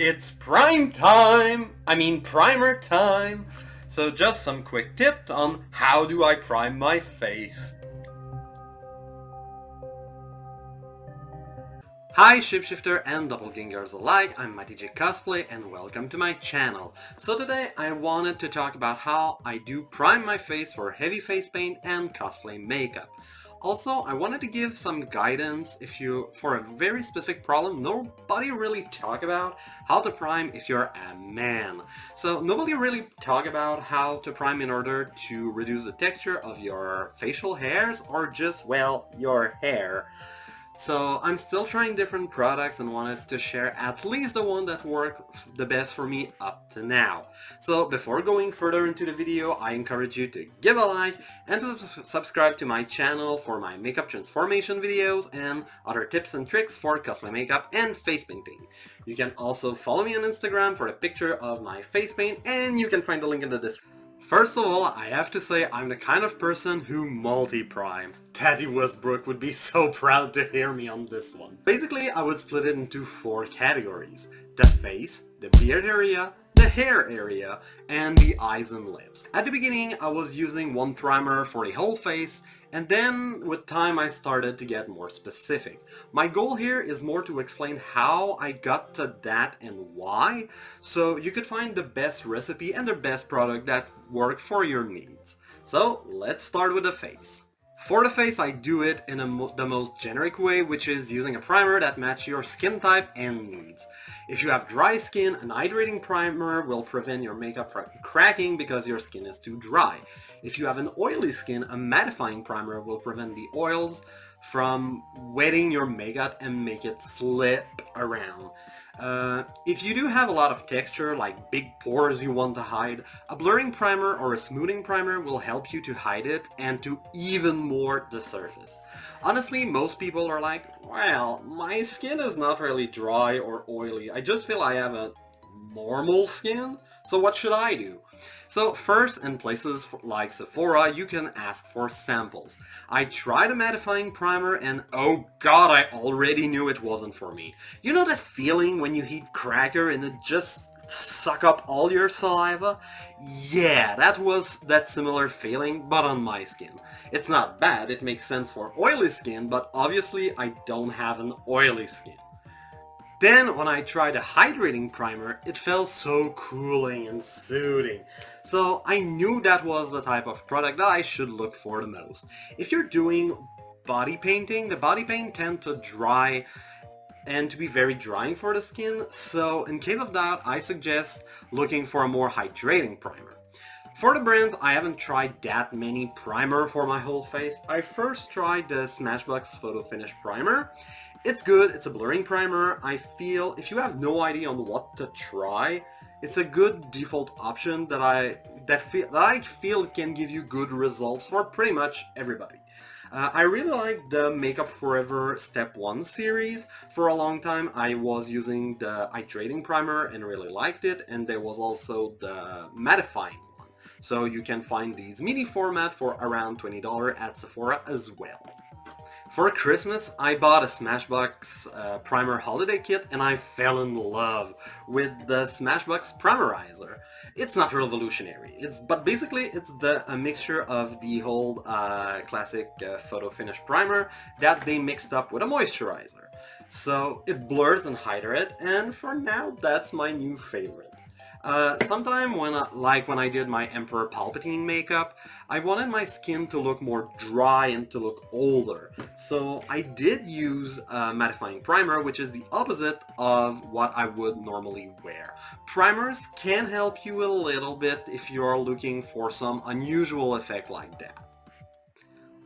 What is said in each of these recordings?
It's prime time! Primer time! So just some quick tips on how do I prime my face. Hi shapeshifter and doppelgangers alike, I'm cosplay and welcome to my channel. So today I wanted to talk about how I do prime my face for heavy face paint and cosplay makeup. Also, I wanted to give some guidance for a very specific problem nobody really talk about, how to prime if you're a man. So nobody really talk about how to prime in order to reduce the texture of your facial hairs or just, well, your hair. So I'm still trying different products and wanted to share at least the one that worked the best for me up to now. So before going further into the video, I encourage you to give a like and to subscribe to my channel for my makeup transformation videos and other tips and tricks for cosplay makeup and face painting. You can also follow me on Instagram for a picture of my face paint, and you can find the link in the description. First of all, I have to say I'm the kind of person who multi-prime. Teddy Westbrook would be so proud to hear me on this one. Basically, I would split it into 4 categories. The face, the beard area, the hair area, and the eyes and lips. At the beginning, I was using one primer for the whole face, and then with time I started to get more specific. My goal here is more to explain how I got to that and why, so you could find the best recipe and the best product that work for your needs. So let's start with the face. For the face, I do it in the most generic way, which is using a primer that matches your skin type and needs. If you have dry skin, an hydrating primer will prevent your makeup from cracking because your skin is too dry. If you have an oily skin, a mattifying primer will prevent the oils from wetting your makeup and make it slip around. If you do have a lot of texture, like big pores you want to hide, a blurring primer or a smoothing primer will help you to hide it and to even more the surface. Honestly, most people are like, well, my skin is not really dry or oily, I just feel I have a normal skin, so what should I do? So first, in places like Sephora, you can ask for samples. I tried a mattifying primer and oh god, I already knew it wasn't for me. You know that feeling when you heat cracker and it just suck up all your saliva? Yeah, that was that similar feeling, but on my skin. It's not bad, it makes sense for oily skin, but obviously I don't have an oily skin. Then when I tried a hydrating primer, it felt so cooling and soothing. So I knew that was the type of product that I should look for the most. If you're doing body painting, the body paint tends to dry and to be very drying for the skin. So in case of that, I suggest looking for a more hydrating primer. For the brands, I haven't tried that many primer for my whole face. I first tried the Smashbox Photo Finish Primer. It's good, it's a blurring primer. I feel if you have no idea on what to try, it's a good default option that I feel can give you good results for pretty much everybody. I really like the Makeup Forever Step 1 series. For a long time I was using the hydrating primer and really liked it, and there was also the mattifying one. So you can find these mini format for around $20 at Sephora as well. For Christmas, I bought a Smashbox primer holiday kit and I fell in love with the Smashbox Primerizer. It's not revolutionary, but basically it's a mixture of the whole classic photo finish primer that they mixed up with a moisturizer. So it blurs and hydrates, and for now that's my new favorite. Sometime when I did my Emperor Palpatine makeup, I wanted my skin to look more dry and to look older. So I did use a mattifying primer, which is the opposite of what I would normally wear. Primers can help you a little bit if you are looking for some unusual effect like that.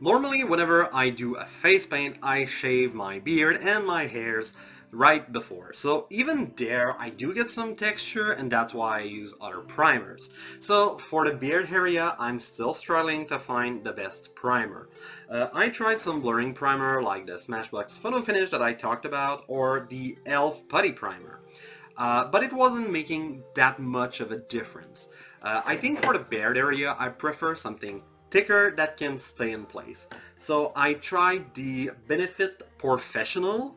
Normally, whenever I do a face paint, I shave my beard and my hairs right before. So even there, I do get some texture, and that's why I use other primers. So for the beard area, I'm still struggling to find the best primer. I tried some blurring primer like the Smashbox Photo Finish that I talked about, or the e.l.f. Putty Primer. But it wasn't making that much of a difference. I think for the beard area, I prefer something thicker that can stay in place. So I tried the Benefit Professional.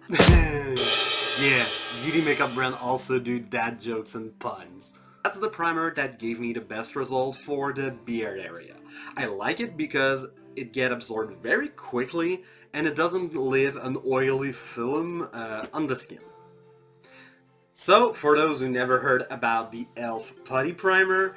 Yeah, beauty makeup brand also do dad jokes and puns. That's the primer that gave me the best result for the beard area. I like it because it gets absorbed very quickly and it doesn't leave an oily film on the skin. So, for those who never heard about the e.l.f. Putty Primer,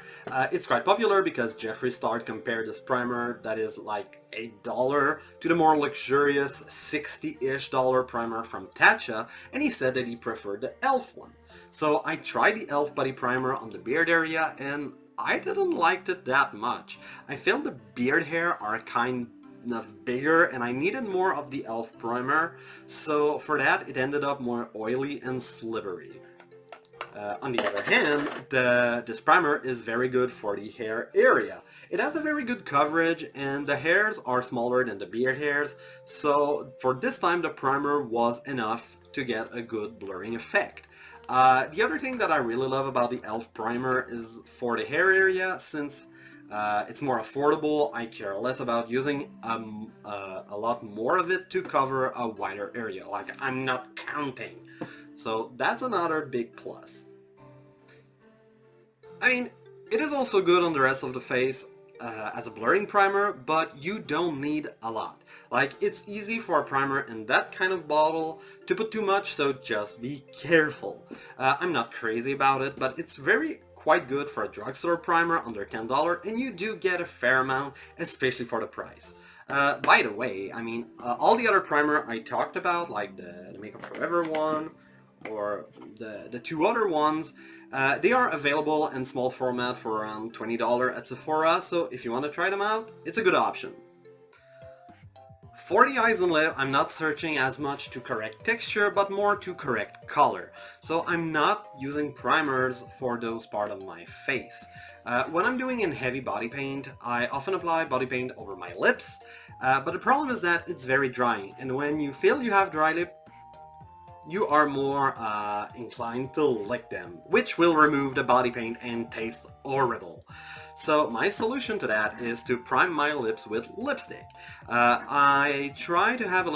it's quite popular because Jeffree Star compared this primer that is like $8 to the more luxurious $60-ish primer from Tatcha, and he said that he preferred the e.l.f. one. So I tried the e.l.f. Putty Primer on the beard area and I didn't like it that much. I felt the beard hair are kind of bigger and I needed more of the e.l.f. primer, so for that it ended up more oily and slippery. On the other hand, this primer is very good for the hair area. It has a very good coverage and the hairs are smaller than the beard hairs, so for this time the primer was enough to get a good blurring effect. The other thing that I really love about the e.l.f. primer is for the hair area, since it's more affordable, I care less about using a lot more of it to cover a wider area, like I'm not counting. So that's another big plus. I mean, it is also good on the rest of the face as a blurring primer, but you don't need a lot. Like, it's easy for a primer in that kind of bottle to put too much, so just be careful. I'm not crazy about it, but it's quite good for a drugstore primer under $10, and you do get a fair amount, especially for the price. By the way, I mean, all the other primer I talked about, like the Makeup Forever one, or the two other ones, they are available in small format for around $20 at Sephora, so if you want to try them out, it's a good option. For the eyes and lip, I'm not searching as much to correct texture, but more to correct color. So I'm not using primers for those part of my face. When I'm doing in heavy body paint, I often apply body paint over my lips, but the problem is that it's very drying, and when you feel you have dry lip, you are more inclined to lick them, which will remove the body paint and taste horrible. So my solution to that is to prime my lips with lipstick. I try to have a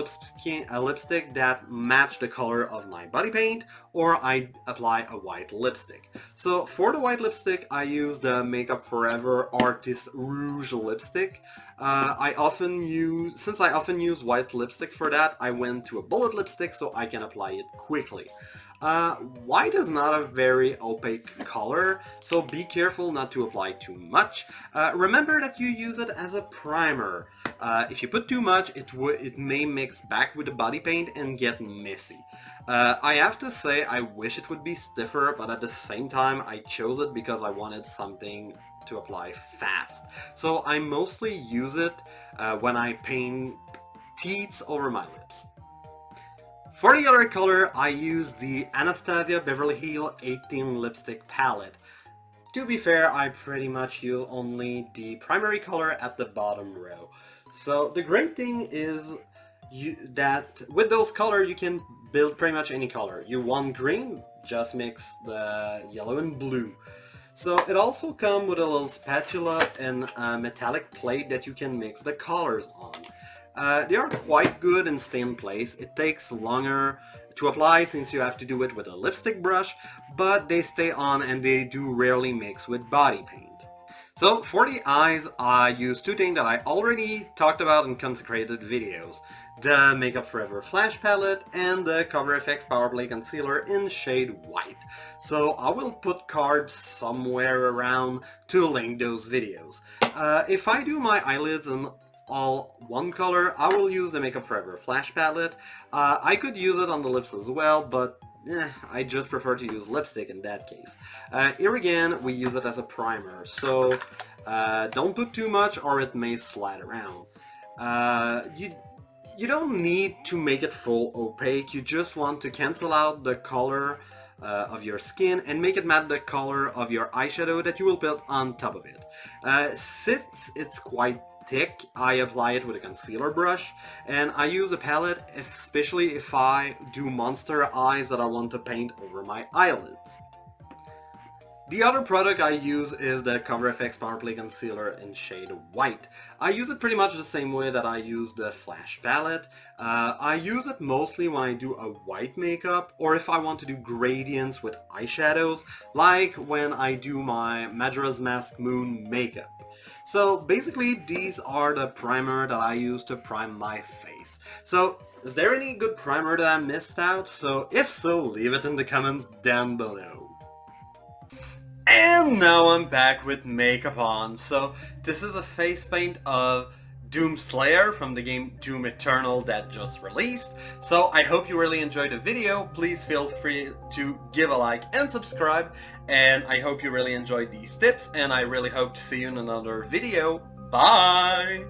lipstick that match the color of my body paint, or I apply a white lipstick. So for the white lipstick, I use the Makeup Forever Artist Rouge lipstick. Since I often use white lipstick for that, I went to a bullet lipstick so I can apply it quickly. White is not a very opaque color, so be careful not to apply too much. Remember that you use it as a primer. If you put too much, it may mix back with the body paint and get messy. I have to say I wish it would be stiffer, but at the same time I chose it because I wanted something to apply fast. So I mostly use it when I paint teeth over my lips. For the other color, I use the Anastasia Beverly Hills 18 lipstick palette. To be fair, I pretty much use only the primary color at the bottom row. So the great thing is that with those colors you can build pretty much any color. You want green, just mix the yellow and blue. So it also comes with a little spatula and a metallic plate that you can mix the colors on. They are quite good and stay in place. It takes longer to apply since you have to do it with a lipstick brush, but they stay on and they do rarely mix with body paint. So for the eyes, I use two things that I already talked about in consecrated videos. The Makeup Forever Flash Palette and the Cover FX Power Play Concealer in shade White. So I will put cards somewhere around to link those videos. If I do my eyelids in all one color, I will use the Makeup Forever Flash Palette. I could use it on the lips as well, but I just prefer to use lipstick in that case. Here again, we use it as a primer, so don't put too much or it may slide around. You don't need to make it full opaque, you just want to cancel out the color of your skin and make it match the color of your eyeshadow that you will put on top of it. Since it's quite thick, I apply it with a concealer brush, and I use a palette especially if I do monster eyes that I want to paint over my eyelids. The other product I use is the CoverFX Powerplay Concealer in shade White. I use it pretty much the same way that I use the Flash palette. I use it mostly when I do a white makeup or if I want to do gradients with eyeshadows, like when I do my Majora's Mask Moon makeup. So basically these are the primer that I use to prime my face. So is there any good primer that I missed out? So if so, leave it in the comments down below. And now I'm back with makeup on. So this is a face paint of Doom Slayer from the game Doom Eternal that just released. So I hope you really enjoyed the video. Please feel free to give a like and subscribe. And I hope you really enjoyed these tips, and I really hope to see you in another video. Bye!